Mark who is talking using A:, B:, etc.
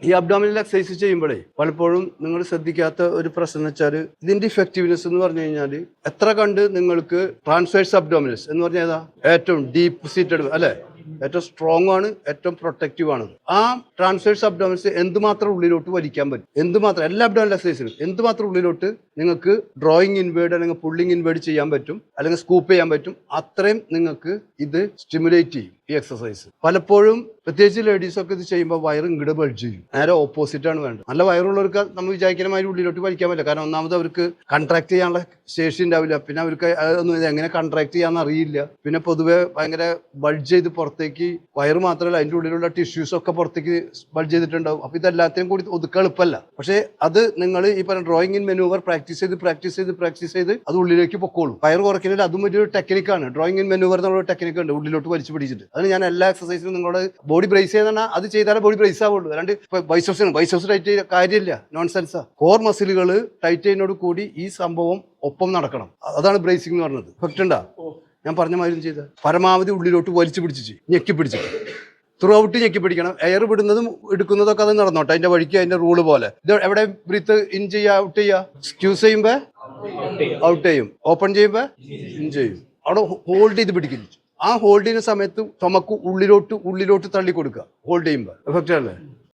A: ഈ abdominal exercise ചെയ്യുമ്പോഴേ പലപ്പോഴും നിങ്ങൾ ശ്രദ്ധിക്കാത്ത ഒരു പ്രശ്നം എന്ന് വെച്ചാൽ ഇതിന്റെ ഇഫക്റ്റീവ്നെസ് എന്ന് പറഞ്ഞു കഴിഞ്ഞാൽ എത്ര കണ്ട് നിങ്ങൾക്ക് ട്രാൻസ്വേഴ്സ് അബ്ഡോമിനൽസ് എന്ന് പറഞ്ഞാൽ ഏതാ ഏറ്റവും ഡീപ്പ് സീറ്റഡ് അല്ലെ, ഏറ്റവും സ്ട്രോങ് ആണ്, ഏറ്റവും പ്രൊട്ടക്റ്റീവ് ആണ്. ആ ട്രാൻസ്വേഴ്സ് അബ്ഡോമിനൽസ് എന്തുമാത്രം ഉള്ളിലോട്ട് വലിക്കാൻ പറ്റും, എന്തുമാത്രം എല്ലാ അബ്ഡോമിനൽ എക്സസൈസിലും എന്തുമാത്രം ഉള്ളിലോട്ട് നിങ്ങൾക്ക് ഡ്രോയിങ് ഇൻവേർഡ് അല്ലെങ്കിൽ പുള്ളിങ് ഇൻവേർഡ് ചെയ്യാൻ പറ്റും, അല്ലെങ്കിൽ സ്കൂപ്പ് ചെയ്യാൻ പറ്റും, അത്രയും നിങ്ങൾക്ക് ഇത് സ്റ്റിമുലേറ്റ് ചെയ്യും ഈ എക്സസൈസ്. പലപ്പോഴും പ്രത്യേകിച്ച് ലേഡീസൊക്കെ ഇത് ചെയ്യുമ്പോൾ വയറ് ഇങ്ങോട്ട് ബൾജ് ചെയ്യും. നേരെ ഓപ്പോസിറ്റ് ആണ് വേണ്ടത്. നല്ല വയറുള്ളവർക്ക് നമ്മൾ വിചാരിക്കുന്ന മാതിരി ഉള്ളിലോട്ട് വലിക്കാൻ പറ്റില്ല. കാരണം ഒന്നാമത് അവർക്ക് കൺട്രാക്ട് ചെയ്യാനുള്ള ശേഷി ഉണ്ടാവില്ല, പിന്നെ അവർക്ക് അതൊന്നും എങ്ങനെ കൺട്രാക്ട് ചെയ്യാന്ന് അറിയില്ല. പിന്നെ പൊതുവെ ഭയങ്കര ബൾജ് ചെയ്ത് പുറത്തേക്ക് വയറ് മാത്രമല്ല അതിൻ്റെ ഉള്ളിലുള്ള ടിഷ്യൂസ് ഒക്കെ പുറത്തേക്ക് ബൾജ് ചെയ്തിട്ടുണ്ടാവും. അപ്പോൾ ഇതെല്ലാത്തിനും കൂടി ഒതുക്കുക എളുപ്പമല്ല. പക്ഷേ അത് നിങ്ങൾ ഈ പറഞ്ഞ ഡ്രോയിങ് ഇൻ മെനൂവർ പ്രാക്ടീസ് ചെയ്ത് അത് ഉള്ളിലേക്ക് പൊക്കോളും. വയറ് കുറയ്ക്കുന്നതിൽ അതും ഒരു ടെക്നിക്കാണ്. ഡ്രോയിങ് ഇൻ മെനൂവർ എന്നുള്ള ടെക്നിക്ക് ഉണ്ട്, ഉള്ളിലോട്ട് വലിച്ചു പിടിച്ചിട്ട്. അതിന് ഞാൻ എല്ലാ എക്സസൈസിലും നിങ്ങളുടെ ബോഡി ബ്രേസ് ചെയ്യുന്ന അത് ചെയ്താലേ ബോഡി ബ്രേസ് ആവുള്ളൂ. അല്ലാണ്ട് ബൈസെപ്സ് ടൈറ്റ് ചെയ്ത കാര്യമില്ല, നോൺസെൻസാ. കോർ മസിലുകൾ ടൈറ്റ് ചെയ്യുന്നതോട് കൂടി ഈ സംഭവം ഒപ്പം നടക്കണം. അതാണ് ബ്രേസിംഗ് എന്ന് പറഞ്ഞത്. എഫക്റ്റ് ഉണ്ടാ ഞാൻ പറഞ്ഞ മാതിരി ചെയ്ത പരമാവധി ഉള്ളിലോട്ട് വലിച്ചു പിടിച്ച് ഞെക്കി പിടിച്ചിട്ട് ത്രൂ ഔട്ട് ഞെക്കി പിടിക്കണം. എയർ വിടുന്നതും എടുക്കുന്നതൊക്കെ അത് നടന്നോട്ടെ അതിന്റെ വഴിക്ക്, അതിന്റെ റൂള് പോലെ. ഇത് എവിടെ ബ്രീത്ത് ഇൻ ചെയ്യുക, ഔട്ട് ചെയ്യുക, സ്ക്യൂസ് ചെയ്യുമ്പോ ഔട്ട് ചെയ്യും, ഓപ്പൺ ചെയ്യുമ്പോ ഇൻ ചെയ്യും. അവിടെ ഹോൾഡ് ചെയ്ത് പിടിക്കുന്നു. ആ ഹോൾഡ് ചെയ്യുന്ന സമയത്ത് ചുമക്ക് ഉള്ളിലോട്ട് തള്ളി കൊടുക്കുക ഹോൾഡ് ചെയ്യുമ്പോൾ. എഫക്റ്റ് അല്ലേ?